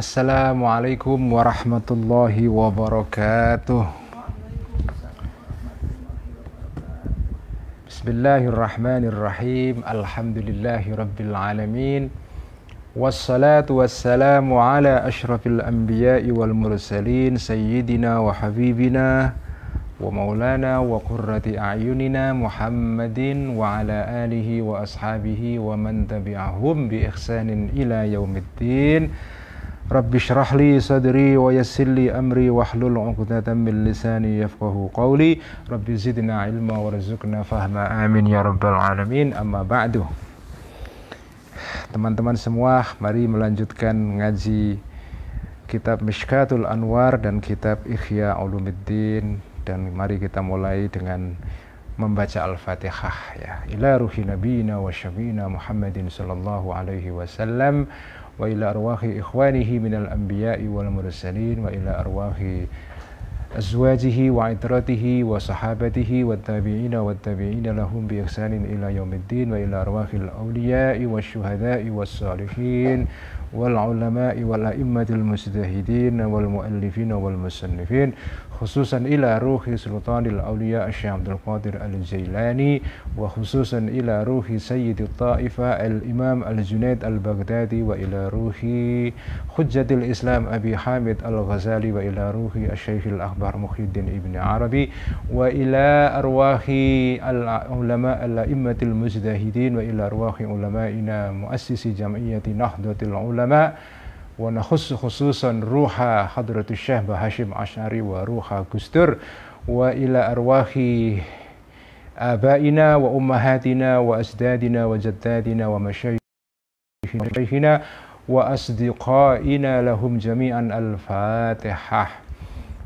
Assalamualaikum warahmatullahi wabarakatuh. Bismillahirrahmanirrahim. Alhamdulillahi rabbil alamin. Wassalatu wassalamu ala ashrafil anbiya'i wal mursalin sayyidina wa habibina wa maulana wa qurrati a'yunina Muhammadin wa ala alihi wa ashabihi wa man tabi'ahum bi ihsanin ila yaumiddin. Rabbi shrah li sadri wa yassir li amri wahlul 'uqdatam min lisani yafqahu qawli. Rabbi zidna ilma warzuqna fahma, amin ya rabbal alamin. Amma ba'du. Teman-teman semua, mari melanjutkan ngaji kitab Mishkatul Anwar dan kitab Ihya Ulumuddin, dan mari kita mulai dengan membaca Al-Fatihah ya. Ila ruhi nabiyina wa syafiina Muhammadin sallallahu alaihi wasallam wa ila arwahi ikhwanihi minal anbiya'i wal mursalin wa ila arwahi azwajihi wa itratihi wa sahabatihi wa tabi'ina wa tabi'ina lahum bi ihsanin ila yaumiddin wa ila arwahil awliya'i wa syuhada'i was salihin wal ulama'i wal a'immatil mujtahidin wal muallifin wal musannifin, khususan ila ruhi sultanil awliya Syekh Abdul Qadir Al-Jailani wa khususan ila ruhi sayyidit ta'ifa al-imam al-Junaid al-Baghdadi wa ila ruhi hujjatil Islam Abi Hamid al-Ghazali wa ila ruhi Syekh al-Akhbar Muhyiddin Ibn Arabi wa ila arwahi al-ulama al-a'immatil mujtahidin wa ila arwahi ulama'ina muassisi jam'iyyati Nahdlatul Ulama wa nakhussu khususan ruha hadratus Syekh Hashim Asy'ari wa ruha Gustur wa ila arwahi abaina wa ummahatina wa asdadina wa jaddadina wa masyayikhina wa asdiqaina lahum jami'an. Al-Fatihah.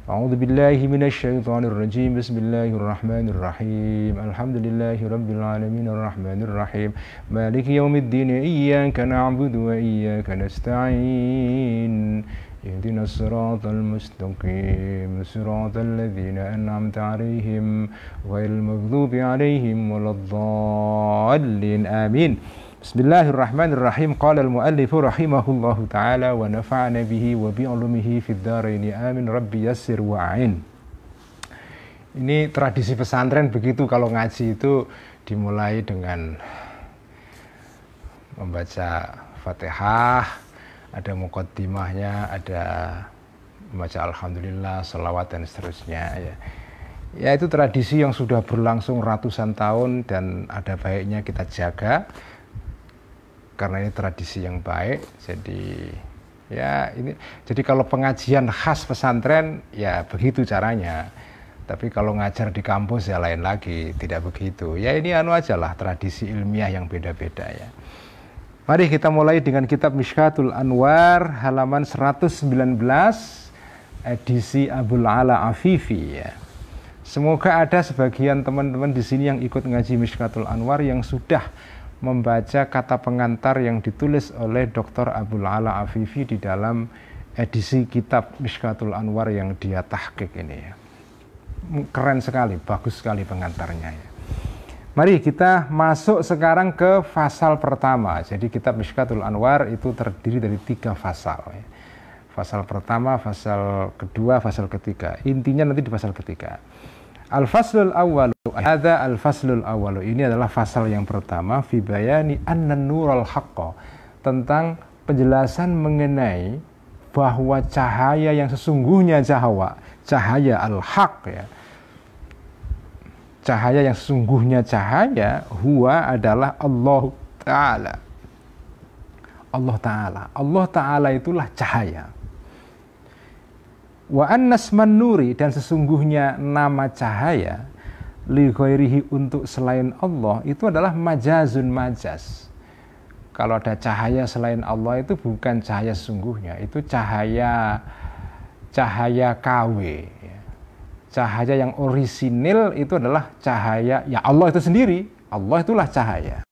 A'udzu billahi minasy syaithanir rajim. Bismillahirrahmanirrahim. Alhamdulillahi rabbil alamin arrahmanir rahim maliki yaumiddin iyyaka na'budu wa iyyaka nasta'in ihdinas siratal mustaqim siratal ladzina an'amta 'alaihim ghairil maghdubi 'alaihim waladdallin. Amin. Bismillahirrahmanirrahim. Qala al-muallifu rahimahullahu ta'ala wa nafa'ana bihi wa bi'ulumihi fid dharaini amin. Rabbi yassir wa'in. Ini tradisi pesantren begitu, kalau ngaji itu dimulai dengan membaca Fatihah, ada muqaddimahnya, ada membaca alhamdulillah, selawat dan seterusnya ya. Ya, itu tradisi yang sudah berlangsung ratusan tahun dan ada baiknya kita jaga, karena ini tradisi yang baik. Jadi ya ini, jadi kalau pengajian khas pesantren ya begitu caranya, tapi kalau ngajar di kampus ya lain lagi, tidak begitu ya. Ini aja lah, tradisi ilmiah yang beda-beda ya. Mari kita mulai dengan kitab Mishkatul Anwar halaman 119 edisi Abul Ala Afifi ya. Semoga ada sebagian teman-teman di sini yang ikut ngaji Mishkatul Anwar yang sudah membaca kata pengantar yang ditulis oleh Dr. Abul Ala Afifi di dalam edisi kitab Mishkatul Anwar yang dia tahqiq ini ya. Keren sekali, bagus sekali pengantarnya ya. Mari kita masuk sekarang ke fasal pertama. Jadi kitab Mishkatul Anwar itu terdiri dari 3 fasal ya. Fasal pertama, fasal kedua, fasal ketiga. Intinya nanti di fasal ketiga. Al-faslul awwalu, hadza al-faslul awwalu. Ini adalah fasal yang pertama, fi bayani annan nural haqqa, tentang penjelasan mengenai bahwa cahaya yang sesungguhnya cahaya al-haq ya. Cahaya yang sesungguhnya cahaya huwa adalah Allah Ta'ala. Allah Ta'ala. Allah Ta'ala itulah cahaya. Wa annasman nuri, dan sesungguhnya nama cahaya li ghairihi, untuk selain Allah, itu adalah majazun, majaz. Kalau ada cahaya selain Allah itu bukan cahaya sesungguhnya, itu cahaya KW ya. Cahaya yang orisinil itu adalah cahaya ya Allah itu sendiri. Allah itulah cahaya.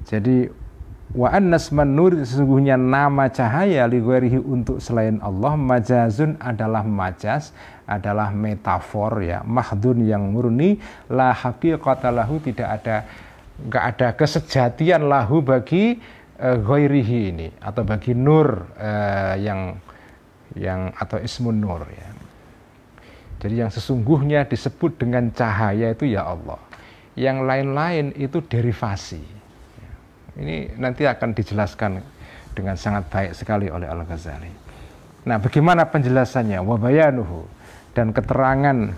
Jadi wa annasman nur, sesungguhnya nama cahaya li ghairihi, untuk selain Allah, majazun adalah majaz, adalah metafor ya, mahdun yang murni, la haqiqata lahu, enggak ada kesejatian lahu bagi ghairihi ini, atau bagi nur yang atau ismun nur ya. Jadi yang sesungguhnya disebut dengan cahaya itu ya Allah. Yang lain-lain itu derivasi. Ini nanti akan dijelaskan dengan sangat baik sekali oleh Al-Ghazali. Nah, bagaimana penjelasannya? Wa bayanuhu, dan keterangan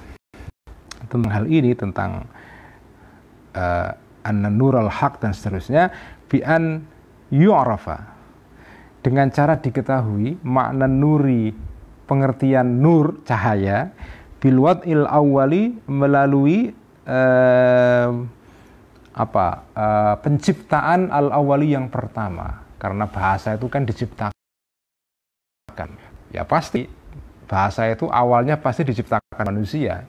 tentang hal ini, tentang an-nurul haq dan seterusnya, bi an yu'rafa, dengan cara diketahui makna nuri, pengertian nur cahaya, bil wad'il awwali, melalui penciptaan al-awwali yang pertama. Karena bahasa itu kan diciptakan, ya pasti bahasa itu awalnya pasti diciptakan manusia.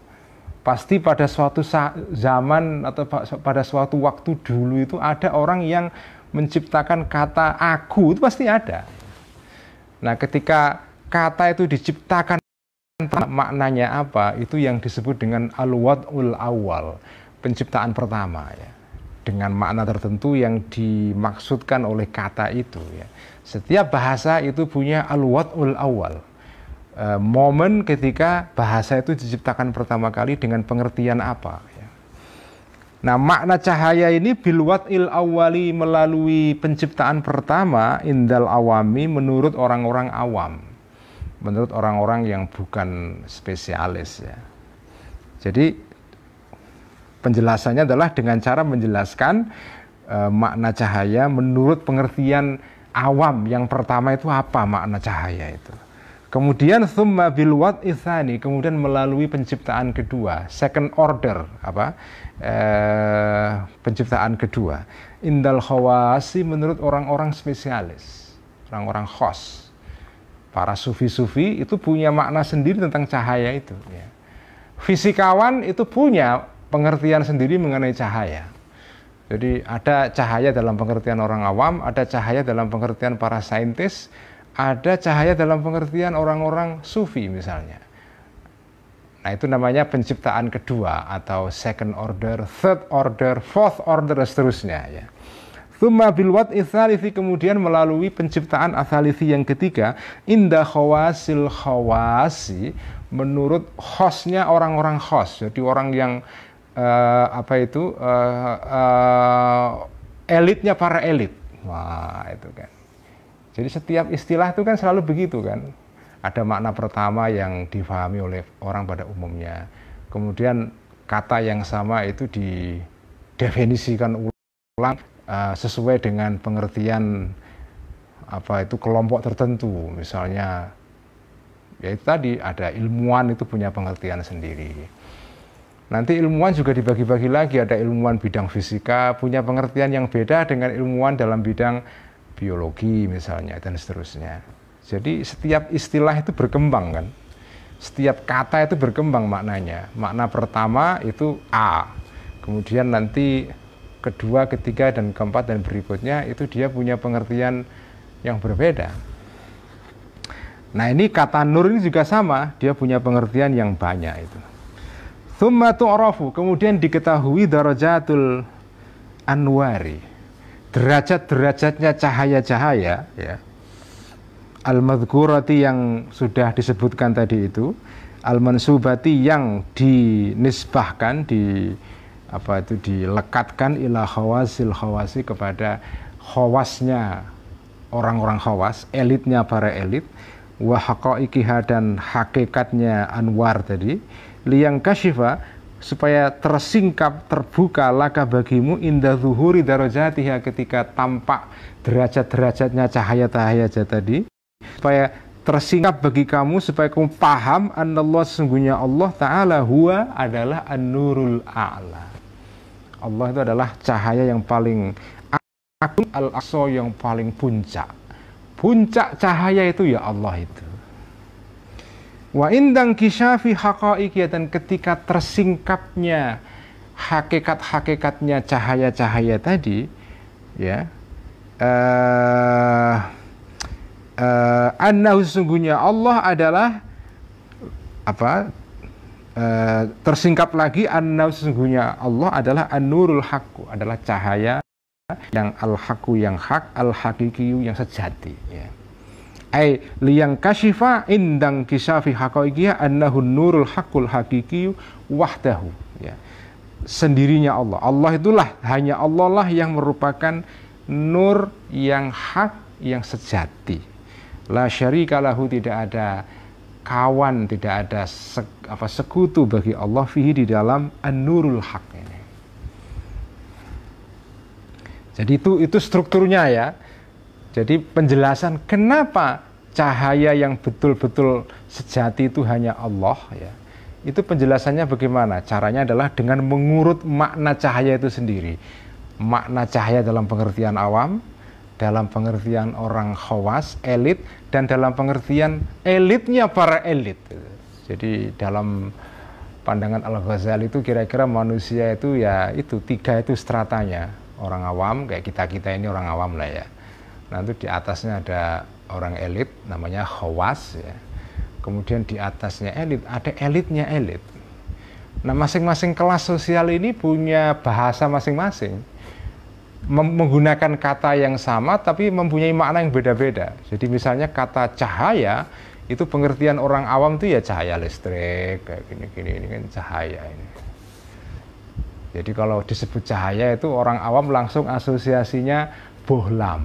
Pasti pada suatu zaman atau pada suatu waktu dulu itu ada orang yang menciptakan kata aku, itu pasti ada. Nah, ketika kata itu diciptakan, maknanya apa? Itu yang disebut dengan al-wad'ul awal, penciptaan pertama ya. Dengan makna tertentu yang dimaksudkan oleh kata itu ya. Setiap bahasa itu punya al-wad'ul awal, momen ketika bahasa itu diciptakan pertama kali dengan pengertian apa ya. Nah, makna cahaya ini bil wad'il awwali, melalui penciptaan pertama, indal awami, menurut orang-orang awam, menurut orang-orang yang bukan spesialis ya. Jadi penjelasannya adalah dengan cara menjelaskan makna cahaya menurut pengertian awam. Yang pertama itu apa makna cahaya itu. Kemudian tsumma bil wad'i tsani, kemudian melalui penciptaan kedua, second order, penciptaan kedua, indal khawasi, menurut orang-orang spesialis, orang-orang khos. Para sufi-sufi itu punya makna sendiri tentang cahaya itu ya. Fisikawan itu punya pengertian sendiri mengenai cahaya. Jadi ada cahaya dalam pengertian orang awam, ada cahaya dalam pengertian para saintis, ada cahaya dalam pengertian orang-orang sufi misalnya. Nah, itu namanya penciptaan kedua atau second order, third order, fourth order dan seterusnya ya. Tsumma bil wad'i tsalits, kemudian melalui penciptaan atsalisi yang ketiga, inda khawasil khawasi, menurut khosnya orang-orang khos. Jadi orang yang elitnya para elit. Wah, itu kan. Jadi setiap istilah itu kan selalu begitu kan. Ada makna pertama yang difahami oleh orang pada umumnya. Kemudian kata yang sama itu didefinisikan ulang sesuai dengan pengertian kelompok tertentu. Misalnya ya itu tadi, ada ilmuwan itu punya pengertian sendiri. Nanti ilmuwan juga dibagi-bagi lagi, ada ilmuwan bidang fisika punya pengertian yang beda dengan ilmuwan dalam bidang biologi misalnya, dan seterusnya. Jadi setiap istilah itu berkembang kan, setiap kata itu berkembang maknanya. Makna pertama itu A, kemudian nanti kedua, ketiga, dan keempat dan berikutnya itu dia punya pengertian yang berbeda. Nah, ini kata nur ini juga sama, dia punya pengertian yang banyak itu. Tsumma tu'rafu, kemudian diketahui darajatul anwari, derajat-derajatnya cahaya-cahaya ya. Al-madhkurati, yang sudah disebutkan tadi itu, al-mansubati, yang dinisbahkan, dilekatkan ila khawasil khawasi, kepada khawasnya orang-orang khawas, elitnya para elit, wa haqaiqiha, dan hakikatnya anwar tadi, liyang kasyifa, supaya tersingkap, terbuka laka bagimu, inda zuhuri darajatiha, ketika tampak derajat-derajatnya cahaya-cahaya tadi, supaya tersingkap bagi kamu, supaya kamu paham annallah, sesungguhnya Allah Ta'ala huwa adalah an-nurul a'la. Allah itu adalah cahaya yang paling agung, al-aqsa, yang paling puncak. Puncak cahaya itu ya Allah itu. Wa indang kisyafi haqaiqiyah, dan ketika tersingkapnya hakikat-hakikatnya cahaya-cahaya tadi ya, annahu, sesungguhnya Allah adalah tersingkap lagi, annahu, sesungguhnya Allah adalah an-nurul haqqu, adalah cahaya yang al-haqqu yang hak, al-haqiqiyu yang sejati ya. Ai liyang kasyifa indang kisyafi haqaiqiyah annahu nurul haqqul haqiqiyu wahdahu ya. Sendirinya Allah. Allah itulah, hanya Allah lah yang merupakan nur yang hak, yang sejati. La syarika lahu, tidak ada kawan, tidak ada sekutu bagi Allah fihi, di dalam an-nurul haq ini. Jadi itu strukturnya ya. Jadi penjelasan kenapa cahaya yang betul-betul sejati itu hanya Allah ya. Itu penjelasannya bagaimana? Caranya adalah dengan mengurut makna cahaya itu sendiri. Makna cahaya dalam pengertian awam, dalam pengertian orang khawas, elit, dan dalam pengertian elitnya para elit. Jadi dalam pandangan Al-Ghazali itu kira-kira manusia itu ya itu tiga itu stratanya. Orang awam, kayak kita ini orang awam lah ya. Nanti di atasnya ada orang elit, namanya khawas ya. Kemudian di atasnya elit, ada elitnya elit. Nah, masing-masing kelas sosial ini punya bahasa masing-masing. Menggunakan kata yang sama tapi mempunyai makna yang beda-beda. Jadi misalnya kata cahaya, itu pengertian orang awam itu ya cahaya listrik, kayak gini-gini, ini kan cahaya ini. Jadi kalau disebut cahaya itu orang awam langsung asosiasinya bohlam.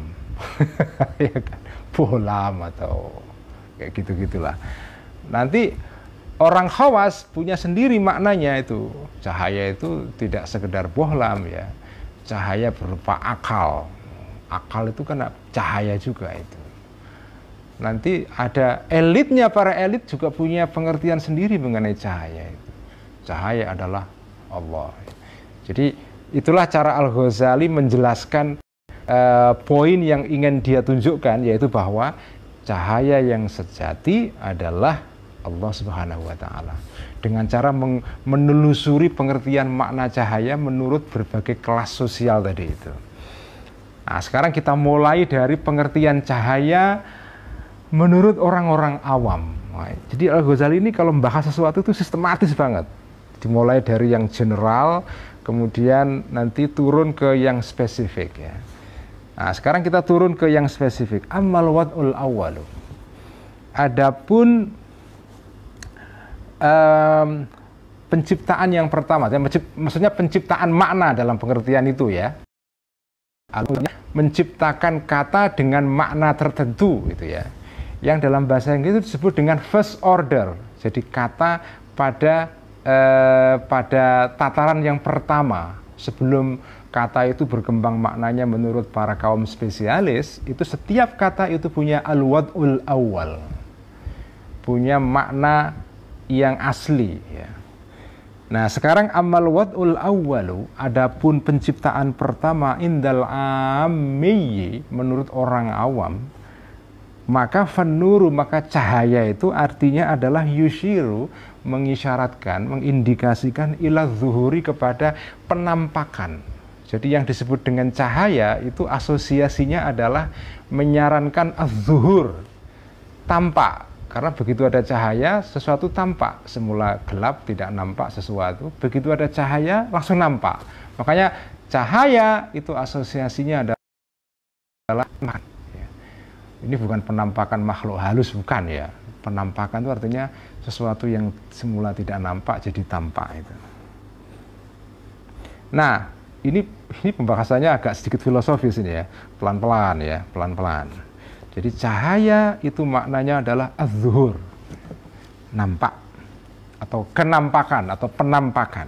Ya kan? Bohlam atau kayak gitu-gitulah. Nanti orang khawas punya sendiri maknanya itu. Cahaya itu tidak sekedar bohlam ya. Cahaya berupa akal. Akal itu kan cahaya juga itu. Nanti ada elitnya, para elit juga punya pengertian sendiri mengenai cahaya itu. Cahaya adalah Allah. Jadi itulah cara Al-Ghazali menjelaskan poin yang ingin dia tunjukkan, yaitu bahwa cahaya yang sejati adalah Allah Subhanahu wa Ta'ala, dengan cara menelusuri pengertian makna cahaya menurut berbagai kelas sosial tadi itu. Nah, sekarang kita mulai dari pengertian cahaya menurut orang-orang awam. Nah, jadi Al-Ghazali ini kalau membahas sesuatu itu sistematis banget, dimulai dari yang general, kemudian nanti turun ke yang spesifik ya. Nah, sekarang kita turun ke yang spesifik. Ammal wad'ul awwalu. Adapun penciptaan yang pertama, maksudnya penciptaan makna dalam pengertian itu ya. Menciptakan kata dengan makna tertentu gitu ya. Yang dalam bahasa Inggris itu disebut dengan first order. Jadi kata pada tataran yang pertama, sebelum kata itu berkembang maknanya menurut para kaum spesialis, itu setiap kata itu punya al-wad'ul awal, punya makna yang asli ya. Nah, sekarang amal wad'ul awwalu, adapun penciptaan pertama indal amiyyi, menurut orang awam, maka fanuru, maka cahaya itu artinya adalah yushiru, mengisyaratkan, mengindikasikan ila zuhuri, kepada penampakan. Jadi yang disebut dengan cahaya itu asosiasinya adalah menyarankan az-zuhur, tampak. Karena begitu ada cahaya, sesuatu tampak. Semula gelap, tidak nampak sesuatu. Begitu ada cahaya, langsung nampak. Makanya cahaya itu asosiasinya adalah ya. Ini bukan penampakan makhluk halus, bukan ya. Penampakan itu artinya sesuatu yang semula tidak nampak jadi tampak itu. Nah, ini pembahasannya agak sedikit filosofis ini ya. Pelan-pelan ya, pelan-pelan. Jadi cahaya itu maknanya adalah az-zuhur, nampak, atau kenampakan, atau penampakan.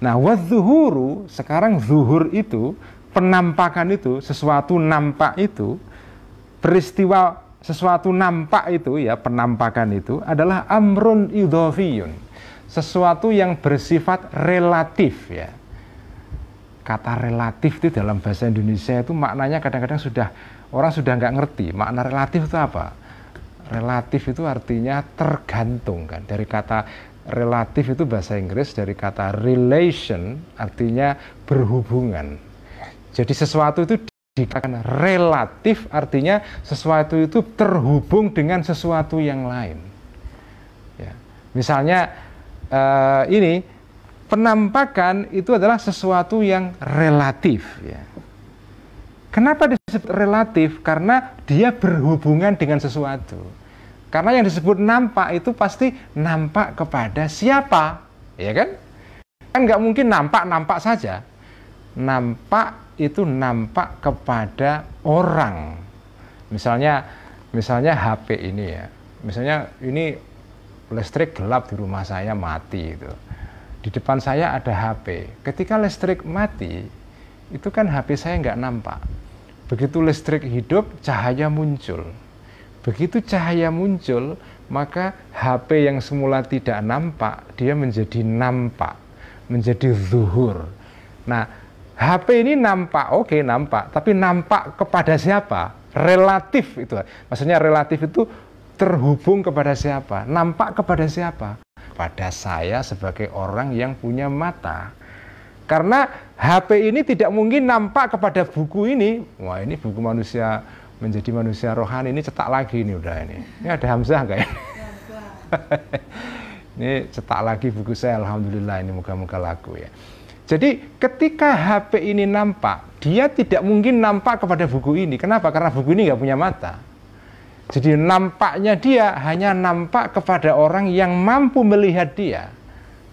Nah, waz-zuhuru, sekarang zuhur itu, penampakan itu, sesuatu nampak itu, peristiwa sesuatu nampak itu ya, penampakan itu adalah amrun idhofiyun, sesuatu yang bersifat relatif ya. Kata relatif itu dalam bahasa Indonesia itu maknanya kadang-kadang orang sudah nggak ngerti makna relatif itu apa. Relatif itu artinya tergantung kan. Dari kata relatif itu bahasa Inggris dari kata relation, artinya berhubungan. Jadi sesuatu itu dikatakan relatif, artinya sesuatu itu terhubung dengan sesuatu yang lain ya. Misalnya ini penampakan itu adalah sesuatu yang relatif ya. Kenapa disebut relatif? Karena dia berhubungan dengan sesuatu. Karena yang disebut nampak itu pasti nampak kepada siapa, ya kan? Kan nggak mungkin nampak saja. Nampak itu nampak kepada orang. Misalnya HP ini ya. Misalnya ini listrik gelap di rumah saya mati itu. Di depan saya ada HP. Ketika listrik mati, itu kan HP saya nggak nampak. Begitu listrik hidup, cahaya muncul. Begitu cahaya muncul, maka HP yang semula tidak nampak, dia menjadi nampak, menjadi zuhur. Nah, HP ini nampak, oke nampak, tapi nampak kepada siapa? Relatif itu. Maksudnya relatif itu terhubung kepada siapa? Nampak kepada siapa? Pada saya sebagai orang yang punya mata. Karena HP ini tidak mungkin nampak kepada buku ini. Wah, ini buku manusia menjadi manusia rohani, ini cetak lagi ini udah ini. Ini ada Hamzah enggak ya? Ini cetak lagi buku saya, alhamdulillah, ini moga-moga laku ya. Jadi ketika HP ini nampak, dia tidak mungkin nampak kepada buku ini. Kenapa? Karena buku ini nggak punya mata. Jadi nampaknya dia hanya nampak kepada orang yang mampu melihat dia,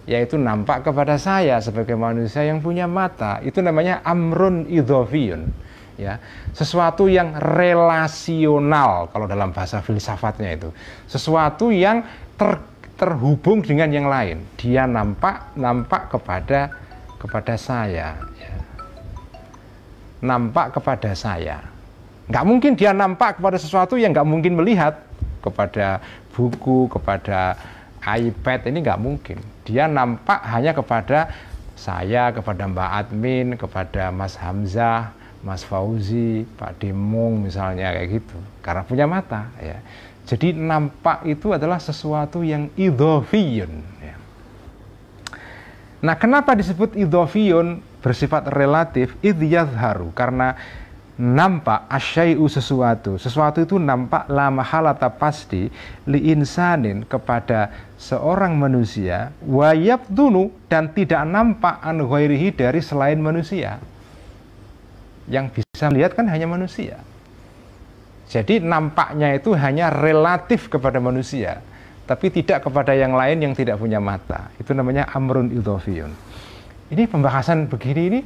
yaitu nampak kepada saya sebagai manusia yang punya mata. Itu namanya amrun idhofiyun. Ya, sesuatu yang relasional kalau dalam bahasa filsafatnya itu, sesuatu yang terhubung dengan yang lain. Dia nampak kepada saya, ya. Nampak kepada saya. Nggak mungkin dia nampak kepada sesuatu yang nggak mungkin melihat, kepada buku, kepada iPad, ini nggak mungkin. Dia nampak hanya kepada saya, kepada Mbak Admin, kepada Mas Hamzah, Mas Fauzi, Pak Demong misalnya, kayak gitu, karena punya mata ya. Jadi nampak itu adalah sesuatu yang idhofiyun ya. Nah, kenapa disebut idhofiyun, bersifat relatif? Idh yadharu, karena nampak asyai'u, sesuatu itu nampak la mahalata, pasti, li insanin, kepada seorang manusia, wa yabdunu, dan tidak nampak an ghairihi, dari selain manusia. Yang bisa melihat kan hanya manusia. Jadi nampaknya itu hanya relatif kepada manusia, tapi tidak kepada yang lain yang tidak punya mata. Itu namanya amrun idhofiyun. Ini pembahasan begini ini,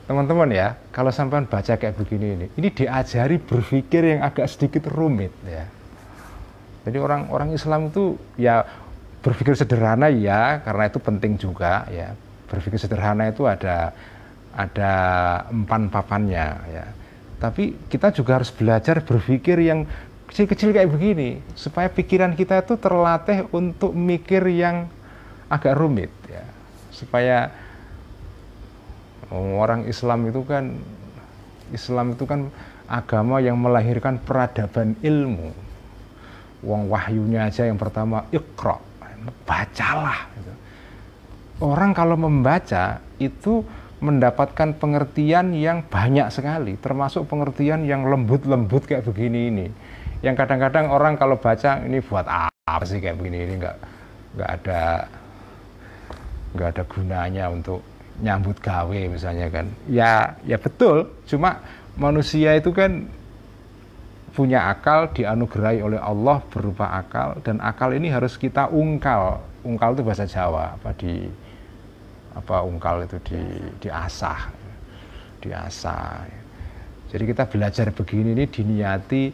teman-teman ya, kalau sampean baca kayak begini ini diajari berpikir yang agak sedikit rumit ya. Jadi orang Islam itu ya berpikir sederhana ya, karena itu penting juga ya. Berpikir sederhana itu ada empan papannya ya. Tapi kita juga harus belajar berpikir yang kecil-kecil kayak begini, supaya pikiran kita itu terlatih untuk mikir yang agak rumit ya. Supaya orang Islam itu kan agama yang melahirkan peradaban ilmu. Wong wahyunya aja yang pertama iqra, bacalah gitu. Orang kalau membaca itu mendapatkan pengertian yang banyak sekali, termasuk pengertian yang lembut-lembut kayak begini ini. Yang kadang-kadang orang kalau baca, ini buat apa sih kayak begini, ini nggak ada gunanya untuk nyambut gawe misalnya kan. Ya betul, cuma manusia itu kan punya akal, dianugerahi oleh Allah berupa akal, dan akal ini harus kita ungkal. Ungkal itu bahasa Jawa, ungkal itu diasah. Jadi kita belajar begini ini diniati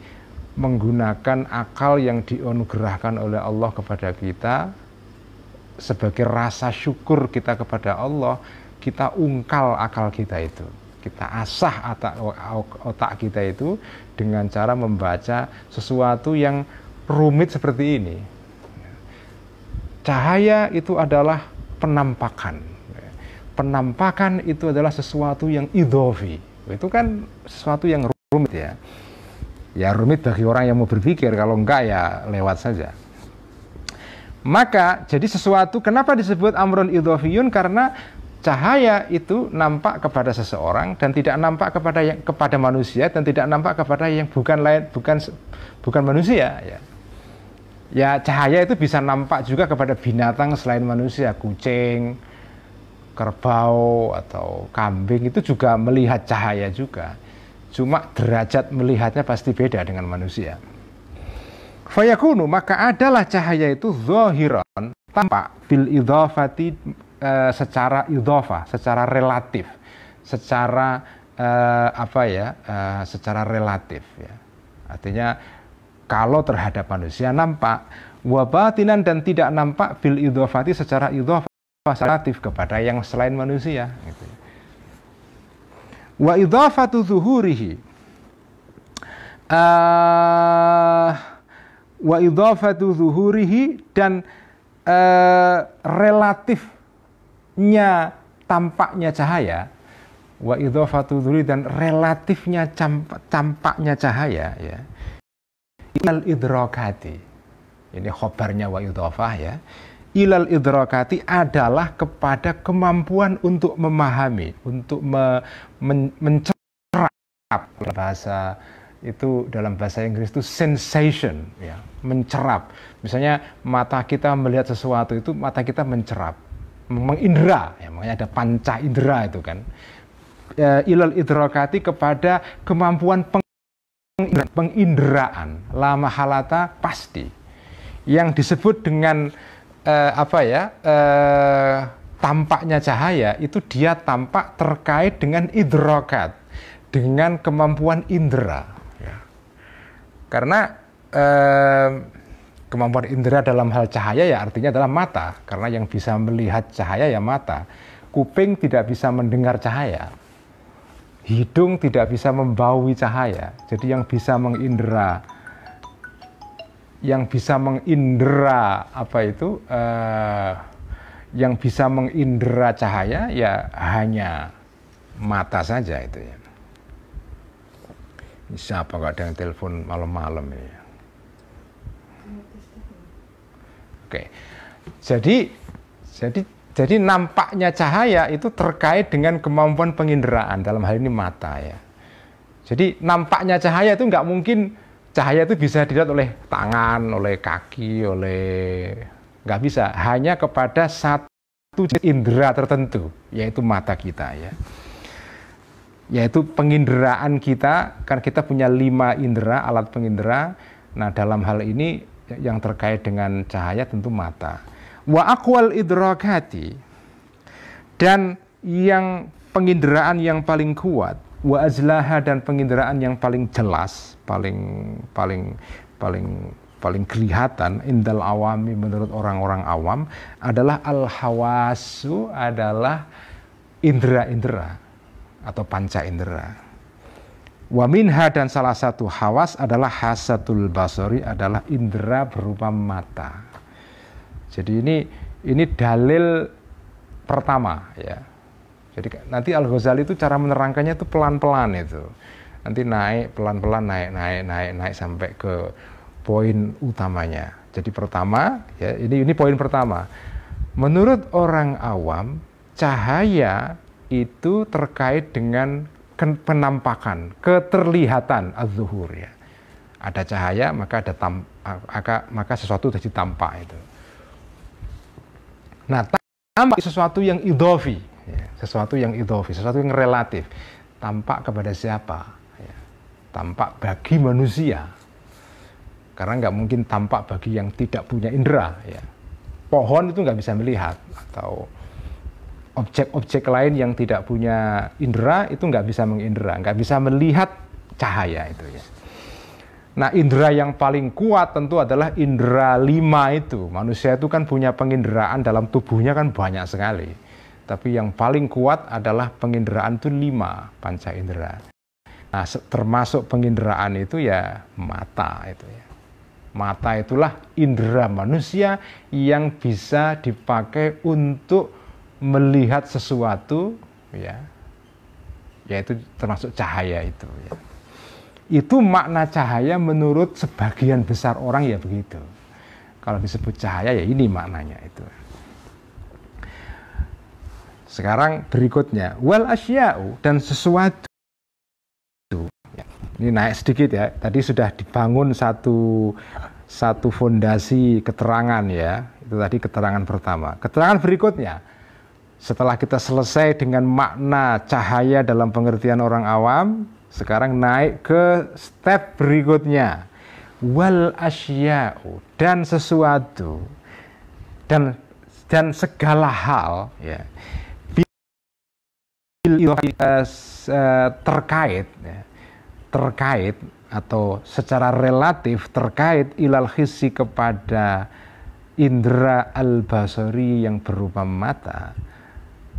menggunakan akal yang dianugerahkan oleh Allah kepada kita sebagai rasa syukur kita kepada Allah. Kita ungkal akal kita itu, kita asah otak kita itu dengan cara membaca sesuatu yang rumit seperti ini. Cahaya itu adalah penampakan. Penampakan itu adalah sesuatu yang idhofi. Itu kan sesuatu yang rumit ya. Ya rumit bagi orang yang mau berpikir, kalau enggak ya lewat saja. Maka jadi sesuatu, kenapa disebut amrun idhofiyun? Karena cahaya itu nampak kepada seseorang dan tidak nampak kepada manusia, dan tidak nampak kepada yang bukan manusia ya. Ya cahaya itu bisa nampak juga kepada binatang selain manusia, kucing, kerbau atau kambing itu juga melihat cahaya juga. cuma derajat melihatnya pasti beda dengan manusia. Fayakunu, maka adalah cahaya itu zahiran, tampak, bil idhafati, secara idhafah, secara relatif, secara secara relatif ya. Artinya kalau terhadap manusia nampak, wa batinan, dan tidak nampak bil idhafati, secara idhafah relatif kepada yang selain manusia gitu. Wa idhafatu zuhurihi, wa idhafatu zuhurihi, dan relatifnya tampaknya cahaya, wa idhafatu zuhurihi, dan relatifnya tampaknya cahaya ya, ilal idrakati, ini khobarnya wa idhafah ya, ilal idrakati adalah kepada kemampuan untuk memahami, untuk mencerap, bahasa itu dalam bahasa Inggris itu sensation ya, mencerap. Misalnya mata kita melihat sesuatu itu, mata kita mencerap, mengindra ya, makanya ada panca indera itu kan. Ilal idrakati, kepada kemampuan penginderaan, la mahalata, pasti, yang disebut dengan tampaknya cahaya itu dia tampak terkait dengan idrakat, dengan kemampuan indera ya. Karena kemampuan indera dalam hal cahaya ya artinya adalah mata, karena yang bisa melihat cahaya ya mata. Kuping tidak bisa mendengar cahaya, hidung tidak bisa membaui cahaya. Jadi yang bisa mengindera yang bisa mengindera cahaya ya hanya mata saja itu ya. Ini siapa kok ada yang telepon malam-malam ini? Oke. Jadi nampaknya cahaya itu terkait dengan kemampuan penginderaan, dalam hal ini mata ya. Jadi nampaknya cahaya itu nggak mungkin cahaya itu bisa dilihat oleh tangan, oleh kaki, nggak bisa. Hanya kepada satu indera tertentu, yaitu mata kita ya. Yaitu penginderaan kita, kan kita punya 5 indera, alat pengindera. Nah dalam hal ini yang terkait dengan cahaya tentu mata. Wa aqwal idrakati, dan yang penginderaan yang paling kuat, wa azlaha, dan penginderaan yang paling jelas, paling kelihatan indal awami, menurut orang-orang awam, adalah al-hawasu, adalah indera-indera atau panca indera. Wa minha, dan salah satu hawas adalah hasatul basori, adalah indera berupa mata. Jadi ini dalil pertama ya. Jadi nanti Al-Ghazali itu cara menerangkannya itu pelan-pelan itu. Nanti naik pelan-pelan, naik sampai ke poin utamanya. Jadi pertama ya, ini poin pertama. Menurut orang awam, cahaya itu terkait dengan penampakan, keterlihatan az-zuhur ya. Ada cahaya maka maka sesuatu jadi tampak itu. Nah, tampak sesuatu yang idhofi, ya, sesuatu yang relatif. Tampak kepada siapa? Ya, tampak bagi manusia. Karena nggak mungkin tampak bagi yang tidak punya indera. Ya. Pohon itu nggak bisa melihat, atau objek-objek lain yang tidak punya indera itu nggak bisa mengindera, nggak bisa melihat cahaya itu ya. Nah, indera yang paling kuat tentu adalah indera 5 itu. Manusia itu kan punya penginderaan dalam tubuhnya kan banyak sekali. Tapi yang paling kuat adalah penginderaan itu 5 panca indera. Nah, termasuk penginderaan itu ya mata itu ya. Mata itulah indera manusia yang bisa dipakai untuk melihat sesuatu ya. Yaitu termasuk cahaya itu ya. Itu makna cahaya menurut sebagian besar orang ya begitu. Kalau disebut cahaya ya ini maknanya itu. Sekarang berikutnya, wal asya'u, dan sesuatu. Ini naik sedikit ya. Tadi sudah dibangun satu fondasi keterangan ya. Itu tadi keterangan pertama. Keterangan berikutnya, setelah kita selesai dengan makna cahaya dalam pengertian orang awam, Sekarang naik ke step berikutnya. Wal asya'u, dan sesuatu dan segala hal ya, terkait ya, terkait atau secara relatif terkait ilal hissi kepada indera al-basari yang berupa mata.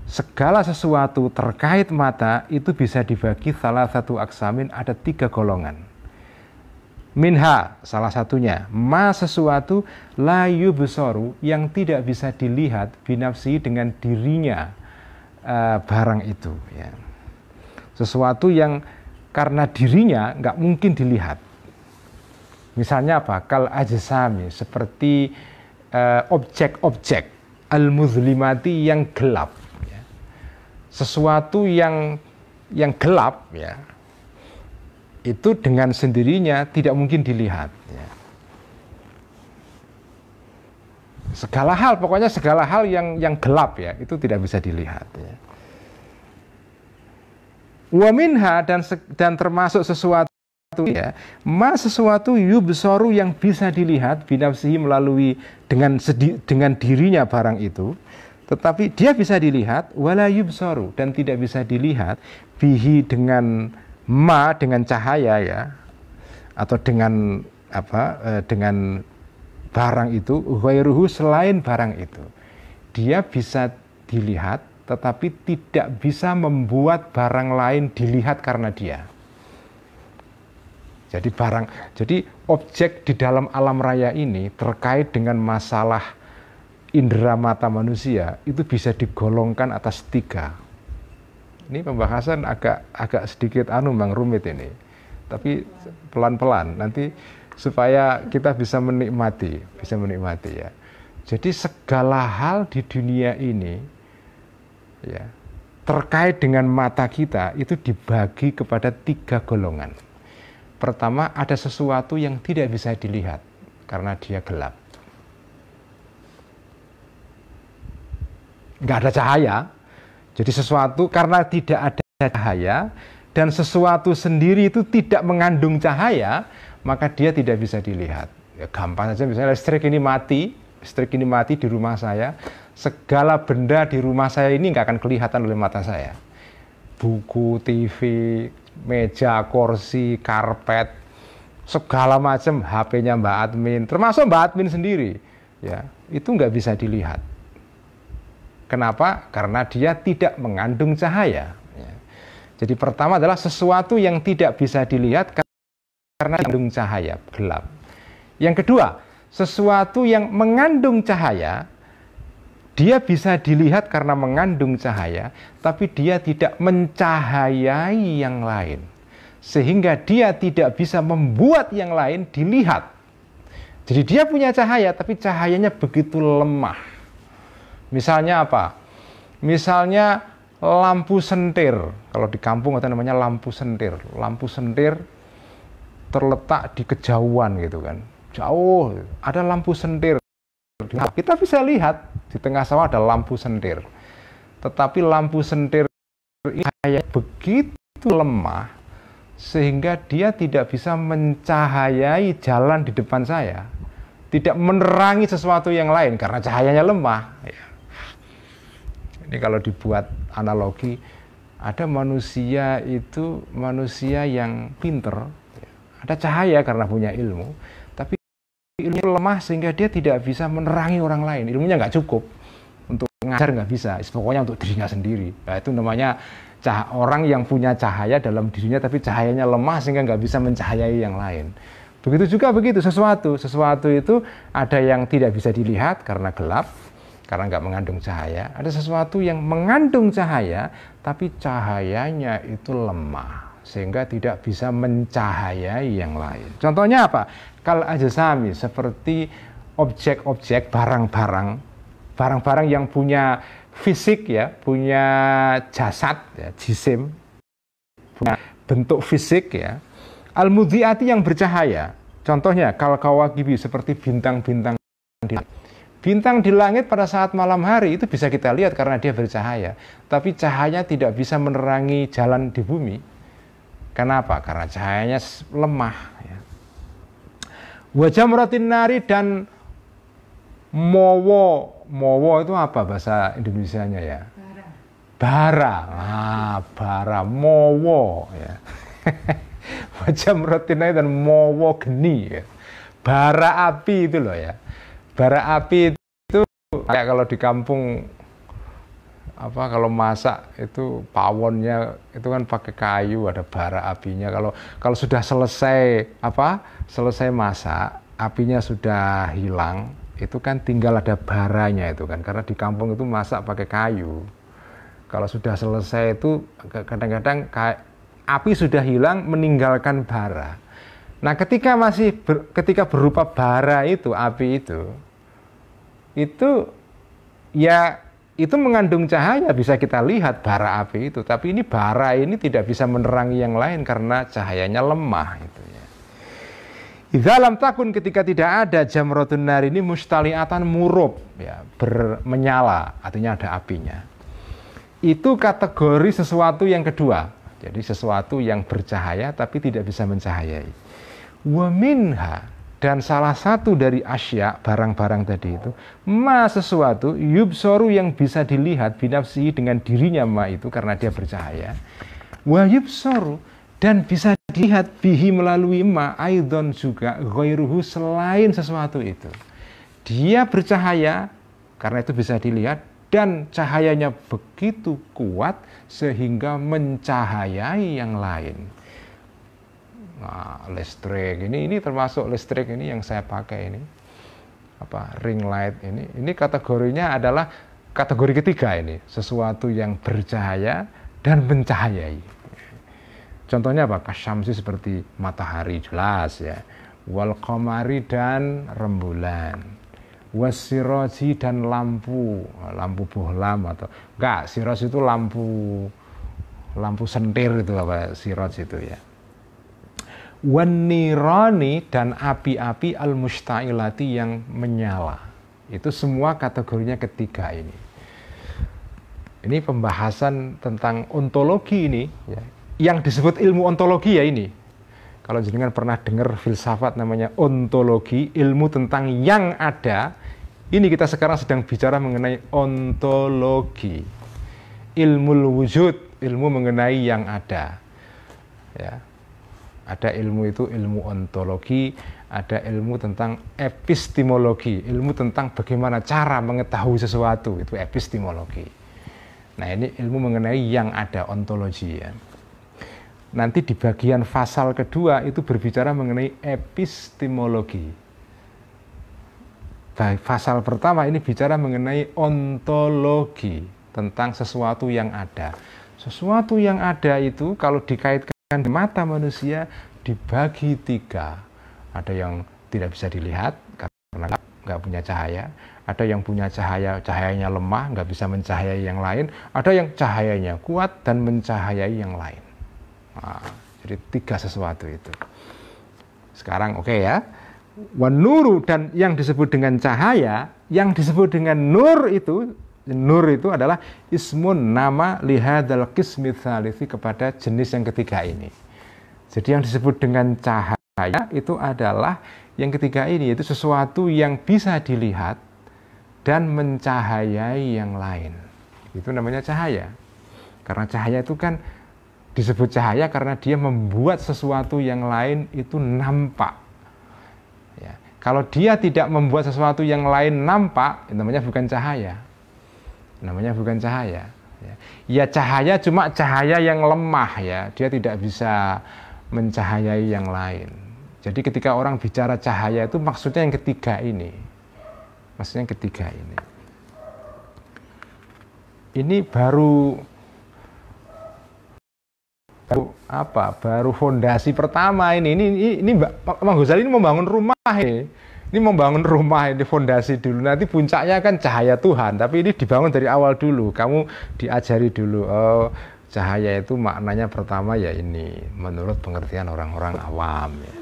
Segala sesuatu terkait mata itu bisa dibagi salah satu aksamin, ada 3 golongan. Minha, salah satunya, ma sesuatu la yubsaru, yang tidak bisa dilihat binafsi, dengan dirinya barang itu ya. Sesuatu yang karena dirinya nggak mungkin dilihat. Misalnya apa? Kal ajsami, seperti objek-objek al-muzlimati, yang gelap ya. Sesuatu yang gelap ya, itu dengan sendirinya tidak mungkin dilihat ya. Segala hal, pokoknya segala hal yang gelap ya, itu tidak bisa dilihat ya. Wa minha, dan termasuk sesuatu ya, ma sesuatu yubsaru, yang bisa dilihat binafsihi, melalui dengan dirinya barang itu, tetapi dia bisa dilihat, wala yubsaru, dan tidak bisa dilihat bihi, dengan ma, dengan cahaya ya, atau dengan dengan barang itu, ghairuhu, selain barang itu. Dia bisa dilihat tetapi tidak bisa membuat barang lain dilihat karena dia. Jadi objek di dalam alam raya ini terkait dengan masalah indera mata manusia itu bisa digolongkan atas 3. Ini pembahasan agak sedikit Bang, rumit ini. Tapi pelan-pelan nanti supaya kita bisa menikmati ya. Jadi segala hal di dunia ini ya, terkait dengan mata kita itu dibagi kepada 3 golongan. Pertama, ada sesuatu yang tidak bisa dilihat karena dia gelap. Nggak ada cahaya. Jadi sesuatu karena tidak ada cahaya dan sesuatu sendiri itu tidak mengandung cahaya, maka dia tidak bisa dilihat. Ya, gampang saja, misalnya listrik ini mati di rumah saya, segala benda di rumah saya ini nggak akan kelihatan oleh mata saya. Buku, TV, meja, kursi, karpet, segala macam, HP-nya Mbak Admin, termasuk Mbak Admin sendiri, ya itu nggak bisa dilihat. Kenapa? Karena dia tidak mengandung cahaya. Ya. Jadi pertama adalah sesuatu yang tidak bisa dilihat karena mengandung cahaya, gelap. Yang kedua, sesuatu yang mengandung cahaya, dia bisa dilihat karena mengandung cahaya, tapi dia tidak mencahayai yang lain. Sehingga dia tidak bisa membuat yang lain dilihat. Jadi dia punya cahaya, tapi cahayanya begitu lemah. Misalnya apa? Misalnya lampu sentir. Kalau di kampung ada namanya lampu sentir. Lampu sentir terletak di kejauhan gitu kan. Jauh, ada lampu sentir. Kita bisa lihat di tengah sawah ada lampu sentir. Tetapi lampu sentir ini begitu lemah sehingga dia tidak bisa mencahayai jalan di depan saya. Tidak menerangi sesuatu yang lain karena cahayanya lemah. Ini kalau dibuat analogi, ada manusia itu manusia yang pinter, ada cahaya karena punya ilmu, tapi ilmu lemah sehingga dia tidak bisa menerangi orang lain. Ilmunya nggak cukup untuk ngajar, nggak bisa, pokoknya untuk dirinya sendiri. Nah, itu namanya orang yang punya cahaya dalam dirinya tapi cahayanya lemah sehingga nggak bisa mencahayai yang lain. Begitu juga sesuatu itu ada yang tidak bisa dilihat karena gelap, karena nggak mengandung cahaya. Ada sesuatu yang mengandung cahaya tapi cahayanya itu lemah sehingga tidak bisa mencahayai yang lain. Contohnya apa? Kal ajsami, seperti objek-objek, barang-barang yang punya fisik ya, punya jasad ya, jisim, punya bentuk fisik ya. Al-mudhi'ati, yang bercahaya. Contohnya kal kawakibi, seperti bintang-bintang di langit. Bintang di langit pada saat malam hari itu bisa kita lihat karena dia bercahaya. Tapi cahayanya tidak bisa menerangi jalan di bumi. Kenapa? Karena cahayanya lemah. Ya. Wa jamratin nari dan mowo itu apa bahasa Indonesianya ya? Bara. Bara mowo ya. Wa jamratin nari dan mowo geni ya. Bara api itu loh ya. Bara api itu kayak kalau di kampung kalau masak itu pawonnya itu kan pakai kayu, ada bara apinya. Kalau sudah selesai selesai masak, apinya sudah hilang, itu kan tinggal ada baranya itu kan, karena di kampung itu masak pakai kayu. Kalau sudah selesai itu kadang-kadang api sudah hilang meninggalkan bara. Nah, ketika berupa bara itu, api itu ya itu mengandung cahaya, bisa kita lihat bara api itu, tapi ini bara ini tidak bisa menerangi yang lain karena cahayanya lemah itu ya. Idza lam takun, ketika tidak ada jamratun nar ini mustaliatan murub ya, menyala, artinya ada apinya. Itu kategori sesuatu yang kedua. Jadi sesuatu yang bercahaya tapi tidak bisa mencahayai. Wa minha, dan salah satu dari asya, barang-barang tadi itu, sesuatu yubsoru yang bisa dilihat binafsihi dengan dirinya itu karena dia bercahaya. Wa yubsoru, dan bisa dilihat bihi melalui aidon juga ghairuhu, selain sesuatu itu. Dia bercahaya karena itu bisa dilihat, dan cahayanya begitu kuat sehingga mencahayai yang lain. Nah, listrik ini termasuk listrik ini yang saya pakai ini ring light ini kategorinya adalah kategori ketiga ini, sesuatu yang bercahaya dan mencahayai. Contohnya apa? Kasyamsi, seperti matahari jelas ya, wal qamari dan rembulan, wasiraji dan lampu bohlam atau enggak, siraj itu lampu sentir itu siraj itu ya. Wanirani, dan api-api al-mustailati yang menyala. Itu semua kategorinya ketiga ini. Ini pembahasan tentang ontologi ini ya. Yang disebut ilmu ontologi ya ini. Kalau jenengan pernah dengar filsafat namanya ontologi, ilmu tentang yang ada. Ini kita sekarang sedang bicara mengenai ontologi. Ilmu wujud, ilmu mengenai yang ada. Ya. Ada ilmu itu ilmu ontologi, ada ilmu tentang epistemologi, ilmu tentang bagaimana cara mengetahui sesuatu, itu epistemologi. Nah, ini ilmu mengenai yang ada, ontologi ya. Nanti di bagian fasal kedua itu berbicara mengenai epistemologi. Fasal pertama ini bicara mengenai ontologi, tentang sesuatu yang ada. Sesuatu yang ada itu kalau dikaitkan di mata manusia dibagi tiga. Ada yang tidak bisa dilihat karena nggak punya cahaya, ada yang punya cahaya, cahayanya lemah, nggak bisa mencahayai yang lain, ada yang cahayanya kuat dan mencahayai yang lain. Nah, jadi tiga sesuatu itu. Sekarang oke ya. Wan nuru, dan yang disebut dengan cahaya, yang disebut dengan nur itu adalah ismun, nama lihadal qismi tsalisi, kepada jenis yang ketiga ini. Jadi yang disebut dengan cahaya itu adalah yang ketiga ini, yaitu sesuatu yang bisa dilihat dan mencahayai yang lain. Itu namanya cahaya. Karena cahaya itu kan disebut cahaya karena dia membuat sesuatu yang lain itu nampak. Ya. Kalau dia tidak membuat sesuatu yang lain nampak, itu namanya bukan cahaya. Namanya bukan cahaya. Ya cahaya, cuma cahaya yang lemah ya, dia tidak bisa mencahayai yang lain. Jadi ketika orang bicara cahaya itu maksudnya yang ketiga ini. Maksudnya yang ketiga ini. Ini baru fondasi pertama ini Bang Ghazali ini membangun rumah ini. Ini membangun rumah, ini fondasi dulu. Nanti puncaknya kan cahaya Tuhan, tapi ini dibangun dari awal dulu. Kamu diajari dulu, oh cahaya itu maknanya pertama ya ini, menurut pengertian orang-orang awam. Ya.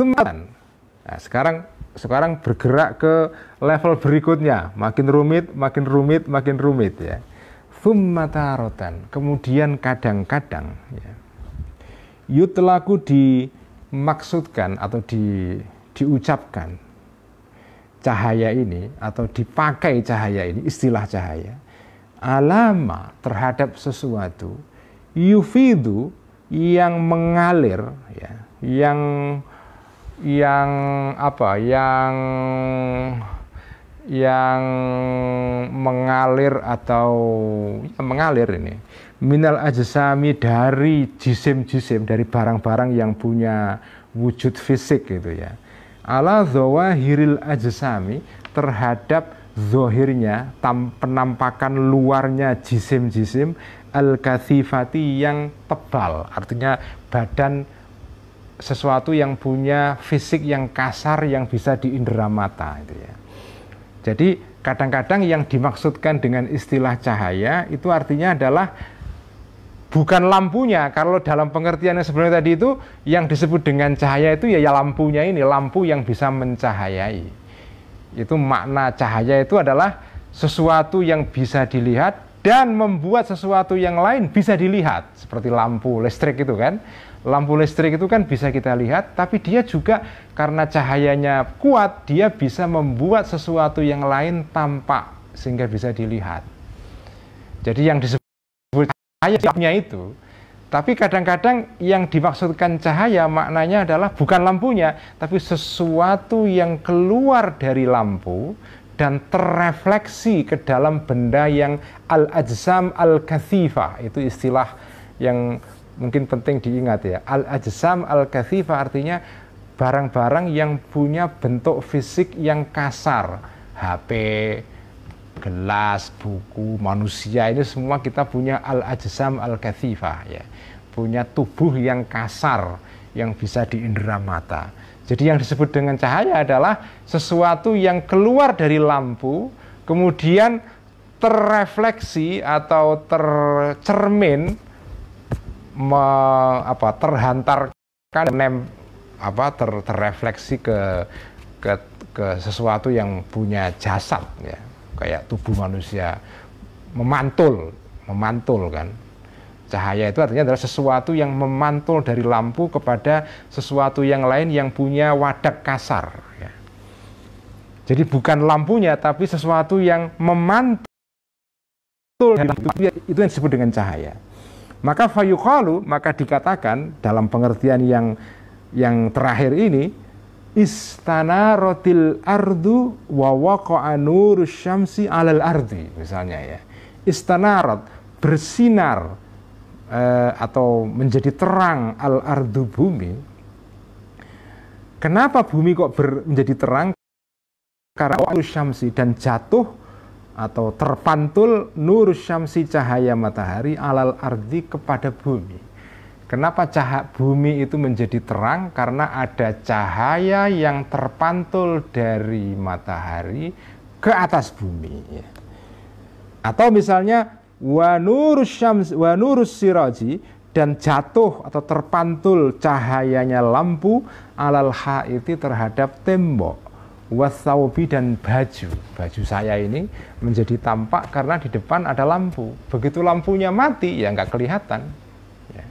Nah, sekarang bergerak ke level berikutnya, makin rumit ya. Tsumma taratan, kemudian kadang-kadang ya. yutlaku dimaksudkan atau diucapkan cahaya ini atau dipakai cahaya ini, istilah cahaya alama terhadap sesuatu yufidu yang mengalir ya, yang apa, yang mengalir atau ya, mengalir ini minal ajsami dari jisim-jisim, dari barang-barang yang punya wujud fisik gitu ya, ala zawahiril ajsami terhadap zohirnya, penampakan luarnya jisim-jisim al-kathifati yang tebal, artinya badan sesuatu yang punya fisik yang kasar yang bisa diindera mata itu ya. Jadi kadang-kadang yang dimaksudkan dengan istilah cahaya itu artinya adalah bukan lampunya. Kalau dalam pengertian yang sebelumnya tadi itu yang disebut dengan cahaya itu ya lampunya ini, lampu yang bisa mencahayai. Itu makna cahaya itu adalah sesuatu yang bisa dilihat dan membuat sesuatu yang lain bisa dilihat. Seperti lampu listrik itu kan. Lampu listrik itu kan bisa kita lihat, tapi dia juga karena cahayanya kuat, dia bisa membuat sesuatu yang lain tampak sehingga bisa dilihat. Jadi yang disebut cahaya itu, tapi kadang-kadang yang dimaksudkan cahaya maknanya adalah bukan lampunya, tapi sesuatu yang keluar dari lampu dan terrefleksi ke dalam benda yang al-ajsam al-kathifah. Itu istilah yang mungkin penting diingat ya. Al-ajsam al-kathifah artinya barang-barang yang punya bentuk fisik yang kasar. HP, gelas, buku, manusia, ini semua kita punya al-ajsam al-kathifah ya. Punya tubuh yang kasar yang bisa diindera mata. Jadi yang disebut dengan cahaya adalah sesuatu yang keluar dari lampu kemudian terrefleksi atau tercermin, terhantarkan, terrefleksi ke sesuatu yang punya jasad ya, kayak tubuh manusia, memantul kan. Cahaya itu artinya adalah sesuatu yang memantul dari lampu kepada sesuatu yang lain yang punya wadak kasar ya. Jadi bukan lampunya tapi sesuatu yang memantul dari lampu, itu yang disebut dengan cahaya. Maka fayuqalu, maka dikatakan dalam pengertian yang terakhir ini, istanaratil ardu wa waqa'a nurus syamsi 'alal ardi, misalnya ya. Istanarat, bersinar atau menjadi terang al-ardu, bumi. Kenapa bumi kok menjadi terang? Karena nurus syamsi, dan jatuh atau terpantul nurus syamsi, cahaya matahari, alal ardi, kepada bumi. Kenapa bumi itu menjadi terang? Karena ada cahaya yang terpantul dari matahari ke atas bumi ya. Atau misalnya wa nurus syams wa nurus siraji, dan jatuh atau terpantul cahayanya lampu alal haiti, terhadap tembok, wasaubi, dan baju saya ini menjadi tampak karena di depan ada lampu. Begitu lampunya mati ya nggak kelihatan ya.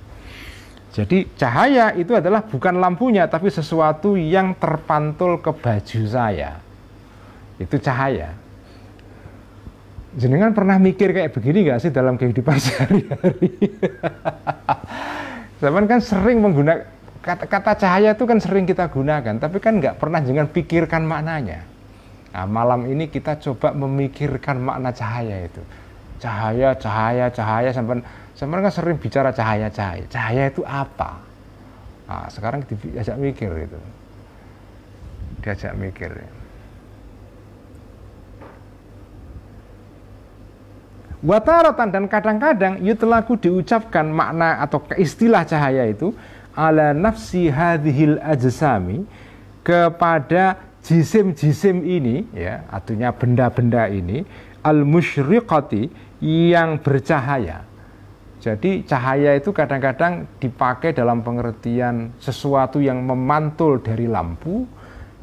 Jadi cahaya itu adalah bukan lampunya tapi sesuatu yang terpantul ke baju saya, itu cahaya. Jenengan pernah mikir kayak begini nggak sih dalam kehidupan sehari-hari? Zaman kan sering menggunakan kata cahaya itu kan sering kita gunakan, tapi kan nggak pernah jangan pikirkan maknanya. Nah, malam ini kita coba memikirkan makna cahaya itu. Cahaya sampai kan sering bicara cahaya. Cahaya itu apa? Nah, sekarang diajak mikir itu. Diajak mikir. Wataratan, dan kadang-kadang yutlaku diucapkan makna atau istilah cahaya itu ala nafsi hadhil ajsami, kepada jisim-jisim ini ya, artinya benda-benda ini, al musyriqati, yang bercahaya. Jadi cahaya itu kadang-kadang dipakai dalam pengertian sesuatu yang memantul dari lampu,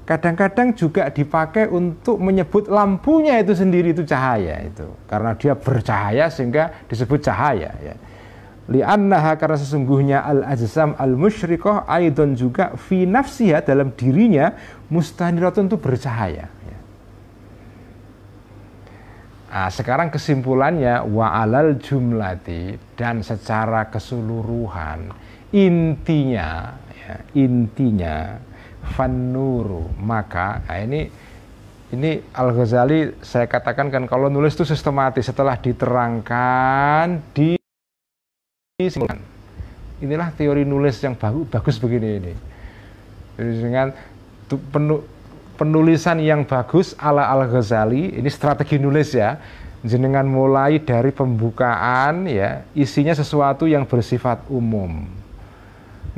kadang-kadang juga dipakai untuk menyebut lampunya itu sendiri itu cahaya itu, karena dia bercahaya sehingga disebut cahaya ya. Li'annaha, karena sesungguhnya al-ajsam al-musyriqah aidon juga fi nafsiha, dalam dirinya mustaniratun, itu bercahaya. Nah, sekarang kesimpulannya, wa alal jumlati, dan secara keseluruhan, intinya fannuru, maka nah ini Al-Ghazali saya katakan kan, kalau nulis itu sistematis, setelah diterangkan, disimpulkan. Inilah teori nulis yang bagus begini ini. Dengan penulisan yang bagus ala Al-Ghazali, ini strategi nulis ya. Jenengan mulai dari pembukaan ya, isinya sesuatu yang bersifat umum.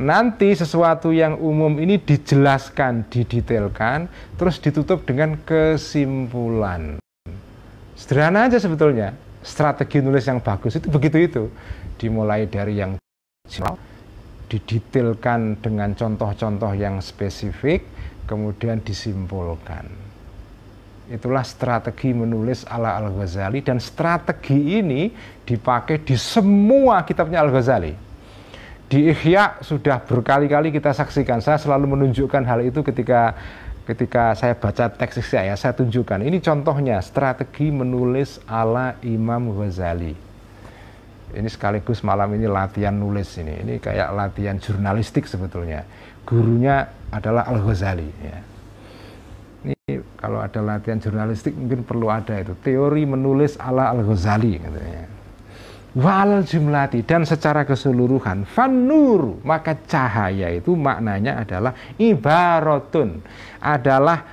Nanti sesuatu yang umum ini dijelaskan, didetailkan, terus ditutup dengan kesimpulan. Sederhana aja sebetulnya. Strategi nulis yang bagus itu begitu itu. Dimulai dari yang general, didetailkan dengan contoh-contoh yang spesifik, kemudian disimpulkan. Itulah strategi menulis ala Al-Ghazali, dan strategi ini dipakai di semua kitabnya Al-Ghazali. Di Ihya sudah berkali-kali kita saksikan. Saya selalu menunjukkan hal itu ketika saya baca teks Ihya, saya tunjukkan. Ini contohnya strategi menulis ala Imam Ghazali. Ini sekaligus malam ini latihan nulis ini. Ini kayak latihan jurnalistik sebetulnya. Gurunya adalah Al-Ghazali ya. Ini kalau ada latihan jurnalistik mungkin perlu ada itu, teori menulis ala Al-Ghazali katanya. Wal jumlati, dan secara keseluruhan, fanur, maka cahaya itu maknanya adalah ibaratun, adalah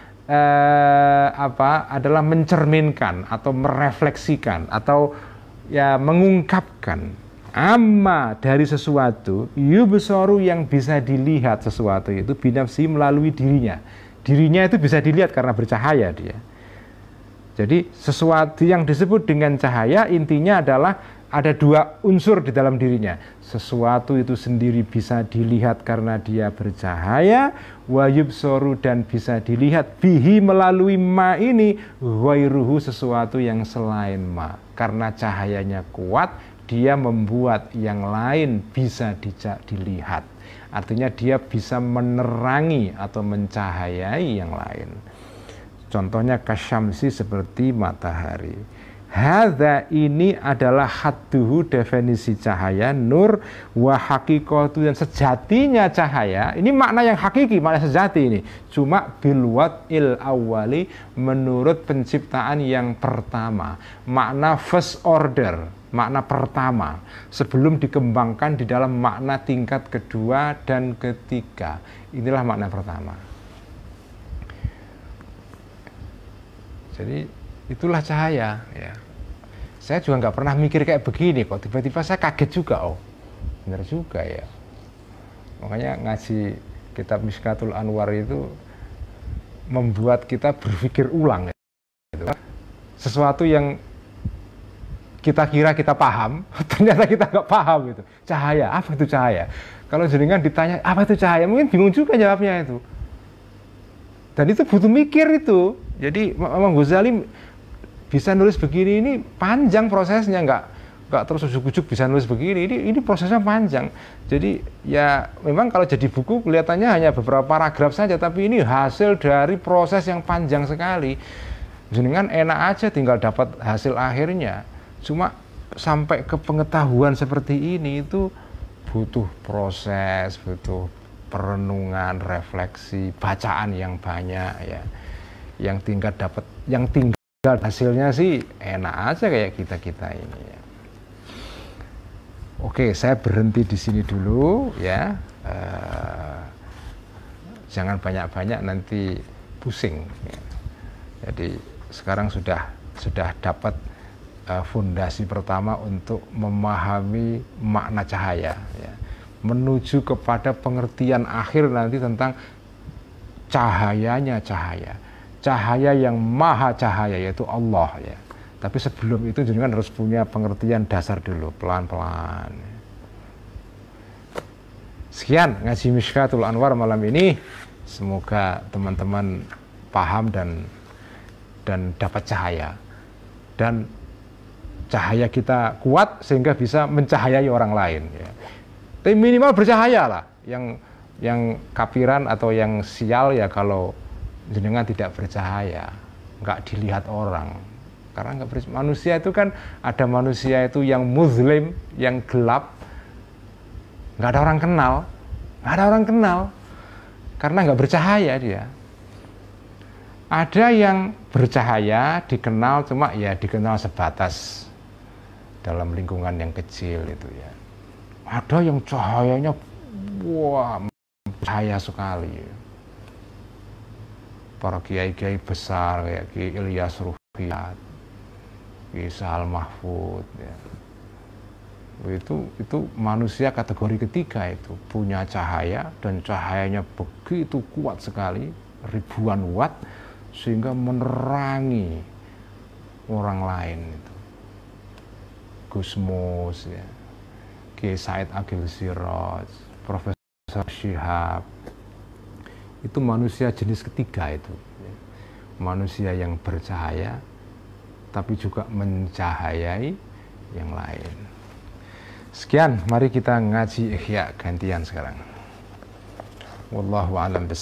adalah mencerminkan atau merefleksikan atau ya mengungkapkan amma dari sesuatu yubsaru, yang bisa dilihat sesuatu itu binafsi, melalui dirinya. Dirinya itu bisa dilihat karena bercahaya dia. Jadi sesuatu yang disebut dengan cahaya intinya adalah ada dua unsur di dalam dirinya. Sesuatu itu sendiri bisa dilihat karena dia bercahaya, wa yubsaru, dan bisa dilihat bihi, melalui ma ini, ghairuhu, sesuatu yang selain ma. Karena cahayanya kuat, dia membuat yang lain bisa dilihat. Artinya dia bisa menerangi atau mencahayai yang lain. Contohnya kasyamsi, seperti matahari. Hadza, ini adalah hadduhu, definisi cahaya, nur wa haqiqatu, dan sejatinya cahaya. Ini makna yang hakiki, makna sejati ini. Cuma bilwat il awali, menurut penciptaan yang pertama. Makna first order, makna pertama, sebelum dikembangkan di dalam makna tingkat kedua dan ketiga. Inilah makna pertama. Jadi itulah cahaya ya. Saya juga nggak pernah mikir kayak begini kok, tiba-tiba saya kaget juga. Oh benar juga ya. Makanya ngaji kitab Mishkatul Anwar itu membuat kita berpikir ulang gitu. Sesuatu yang kita kira kita paham, ternyata kita nggak paham itu. Cahaya, apa itu cahaya? Kalau jenengan ditanya apa itu cahaya, mungkin bingung juga jawabnya itu. Dan itu butuh mikir itu. Jadi Imam Ghazali bisa nulis begini, ini panjang prosesnya, nggak terus ujuk-ujuk bisa nulis begini, ini prosesnya panjang. Jadi ya memang kalau jadi buku kelihatannya hanya beberapa paragraf saja, tapi ini hasil dari proses yang panjang sekali. Jenengan enak aja tinggal dapat hasil akhirnya, cuma sampai ke pengetahuan seperti ini itu butuh proses, butuh perenungan, refleksi, bacaan yang banyak ya. Yang tinggal hasilnya sih enak aja kayak kita ini ya. Oke, saya berhenti di sini dulu ya. Jangan banyak-banyak, nanti pusing ya. Jadi sekarang sudah dapat fondasi pertama untuk memahami makna cahaya ya. Menuju kepada pengertian akhir nanti tentang cahayanya cahaya. Cahaya yang maha cahaya, yaitu Allah ya. Tapi sebelum itu jenengan harus punya pengertian dasar dulu, pelan-pelan. Sekian ngaji Mishkatul Anwar malam ini. Semoga teman-teman paham dan dapat cahaya. Dan cahaya kita kuat sehingga bisa mencahayai orang lain. Ya. Tapi minimal bercahaya lah. Yang kafiran atau yang sial ya kalau jenengan tidak bercahaya, nggak dilihat orang. Karena manusia itu kan ada manusia itu yang muslim, yang gelap, nggak ada orang kenal, karena nggak bercahaya dia. Ada yang bercahaya, dikenal, cuma ya dikenal sebatas dalam lingkungan yang kecil itu ya. Ada yang cahayanya wah cahaya sekali. Para kiai-kiai besar kayak Ki Ilyas Ruhiyat, Ki Sa'al Mahfud ya. Itu manusia kategori ketiga itu, punya cahaya dan cahayanya begitu kuat sekali, ribuan watt sehingga menerangi orang lain itu. Gus Mus ya, Kiai Said Agil Siraj, Profesor Syihab, itu manusia jenis ketiga itu, manusia yang bercahaya tapi juga mencahayai yang lain. Sekian, mari kita ngaji Ihya gantian sekarang. Wallahu a'lam bishawab.